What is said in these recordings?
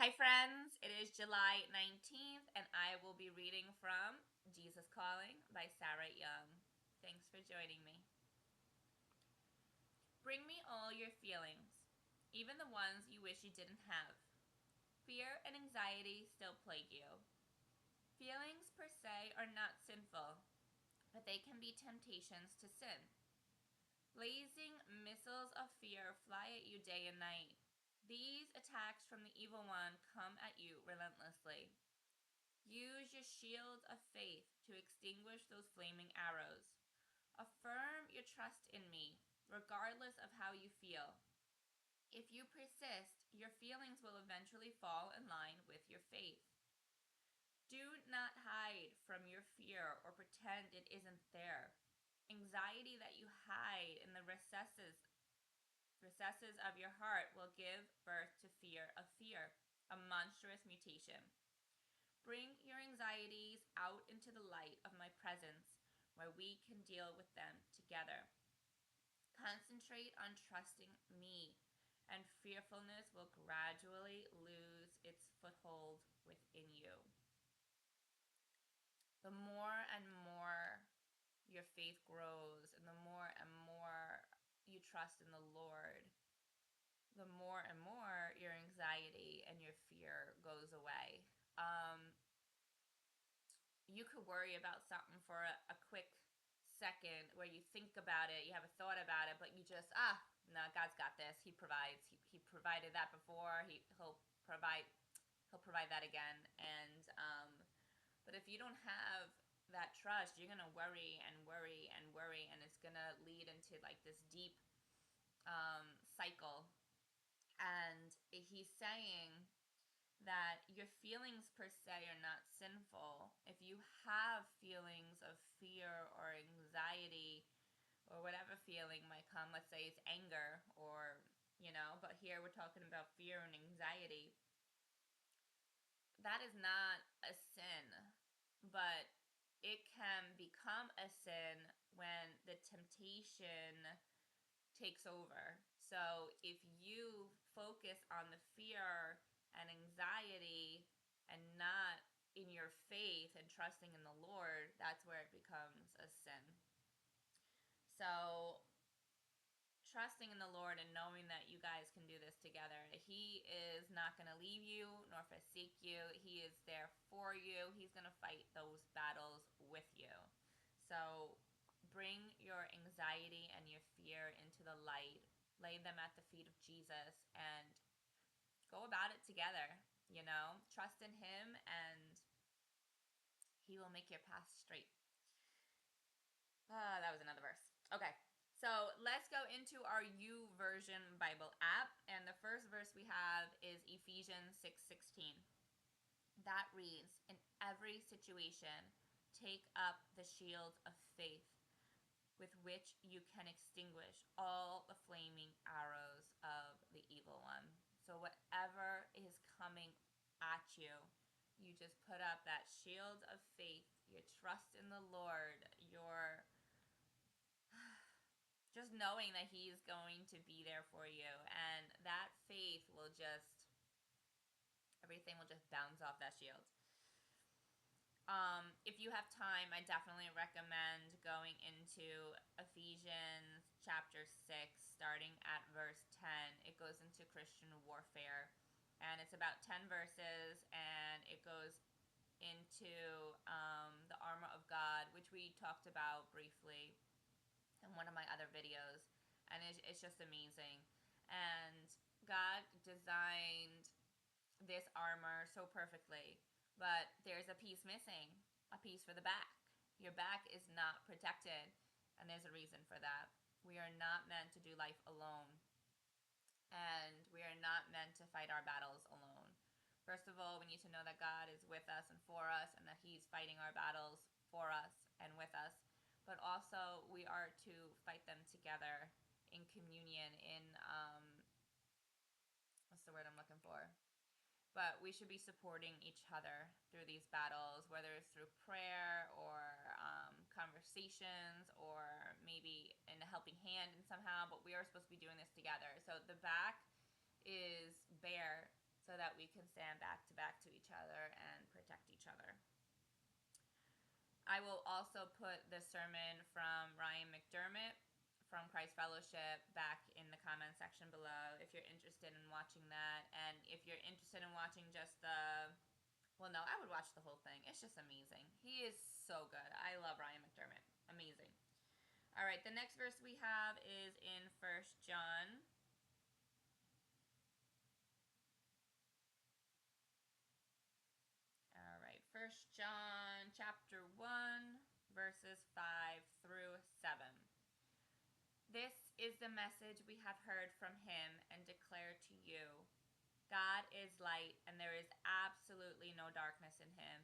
Hi, friends. It is July 19th, and I will be reading from Jesus Calling by Sarah Young. Thanks for joining me. Bring me all your feelings, even the ones you wish you didn't have. Fear and anxiety still plague you. Feelings per se are not sinful, but they can be temptations to sin. Blazing missiles of fear fly at you day and night. These attacks from the evil one come at you relentlessly. Use your shield of faith to extinguish those flaming arrows. Affirm your trust in me, regardless of how you feel. If you persist, your feelings will eventually fall in line with your faith. Do not hide from your fear or pretend it isn't there. Anxiety that you hide in the recesses of your heart will give birth to fear of fear, a monstrous mutation. Bring your anxieties out into the light of my presence, where we can deal with them together. Concentrate on trusting me, and fearfulness will gradually lose its foothold within you. The more and more your faith grows, and the more and more you trust in the Lord, the more and more your anxiety and your fear goes away. You could worry about something for a quick second where you think about it, you have a thought about it, but you just, no, God's got this. He provides. He provided that before. He'll provide that again. But if you don't have that trust, you're gonna worry and worry and worry, and it's gonna lead into like this deep cycle. And he's saying that your feelings per se are not sinful. If you have feelings of fear or anxiety or whatever feeling might come, let's say it's anger or, but here we're talking about fear and anxiety, that is not a sin, but it can become a sin when the temptation takes over. So if you focus on the fear and anxiety and not in your faith and trusting in the Lord, that's where it becomes a sin. So trusting in the Lord and knowing that you guys can do this together. He is not going to leave you nor forsake you. He is there for you. He's going to fight those battles with you. So bring your anxiety and your fear into the light. Lay them at the feet of Jesus and go about it together. Trust in Him and He will make your path straight. That was another verse. Okay. So let's go into our YouVersion Bible app. And the first verse we have is Ephesians 6:16. That reads, in every situation, take up the shield of faith with which you can extinguish all the flaming arrows of the evil one. So whatever is coming at you, you just put up that shield of faith, your trust in the Lord, your just knowing that He's going to be there for you, and that faith will just, everything will just bounce off that shield. If you have time, I definitely recommend going into Ephesians chapter 6, starting at verse 10. It goes into Christian warfare, and it's about 10 verses, and it goes into the armor of God, which we talked about briefly in one of my other videos, and it's just amazing. And God designed this armor so perfectly, but there's a piece missing, a piece for the back. Your back is not protected, and there's a reason for that. We are not meant to do life alone, and we are not meant to fight our battles alone. First of all, we need to know that God is with us and for us, and that He's fighting our battles for us and with us. But also, we are to fight them together in communion, in, what's the word I'm looking for? But we should be supporting each other through these battles, whether it's through prayer or conversations or maybe in a helping hand and somehow, but we are supposed to be doing this together. So the back is bare, so that we can stand back to each other and protect each other. I will also put the sermon from Ryan McDermott from Christ Fellowship back in the comment section below if you're interested in watching that. And if you're interested in watching just well, no, I would watch the whole thing. It's just amazing. He is so good. I love Ryan McDermott. Amazing. All right, the next verse we have is in 1 John. All right, 1 John chapter 1, verses 5 through 7. This is the message we have heard from him and declare to you. God is light, and there is absolutely no darkness in him.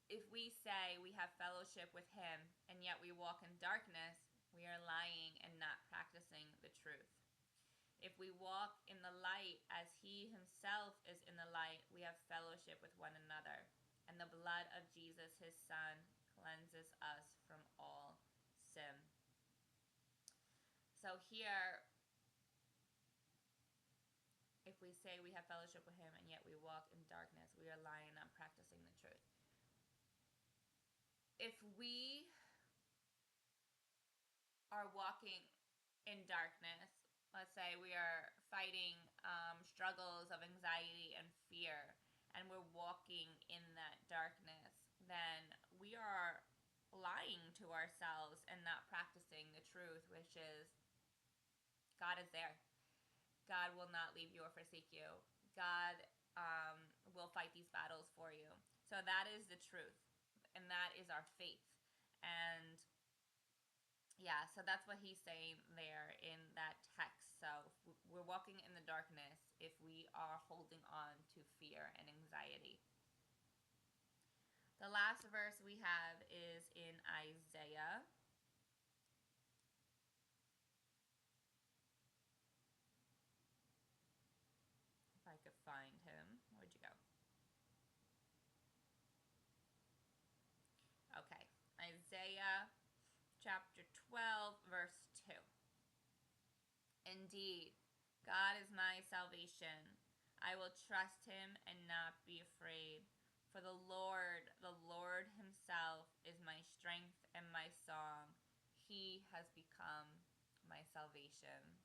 If we say we have fellowship with him, and yet we walk in darkness, we are lying and not practicing the truth. If we walk in the light as he himself is in the light, we have fellowship with one another. And the blood of Jesus, his son, cleanses us from all sin. So here, if we say we have fellowship with him and yet we walk in darkness, we are lying and not practicing the truth. If we are walking in darkness, let's say we are fighting struggles of anxiety and fear, and we're walking in that darkness, then we are lying to ourselves and not practicing the truth, which is God is there. God will not leave you or forsake you. God will fight these battles for you. So that is the truth, and that is our faith. And yeah, so that's what he's saying there in that text. So we're walking in the darkness if we are holding on to fear and anxiety. The last verse we have is in Isaiah. If I could find him. Where'd you go? Okay. Isaiah chapter 12, verse 2. Indeed, God is my salvation. I will trust him and not be afraid. For the Lord himself is my strength and my song. He has become my salvation.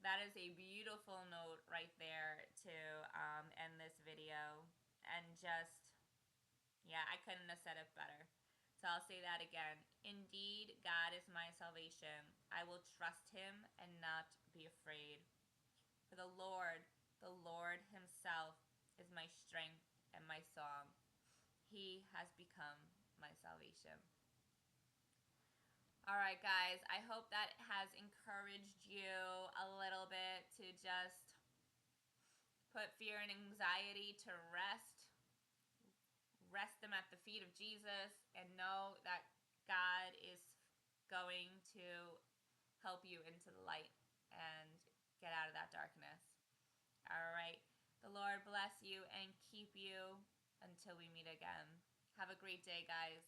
That is a beautiful note right there to end this video. And just, yeah, I couldn't have said it better. So I'll say that again. Indeed, God is my salvation. I will trust him and not be afraid. For the Lord himself is my strength and my song. He has become my salvation. All right, guys, I hope that has encouraged you a little bit to just put fear and anxiety to rest. Rest them at the feet of Jesus and know that God is going to help you into the light and get out of that darkness. All right. The Lord bless you and keep you until we meet again. Have a great day, guys.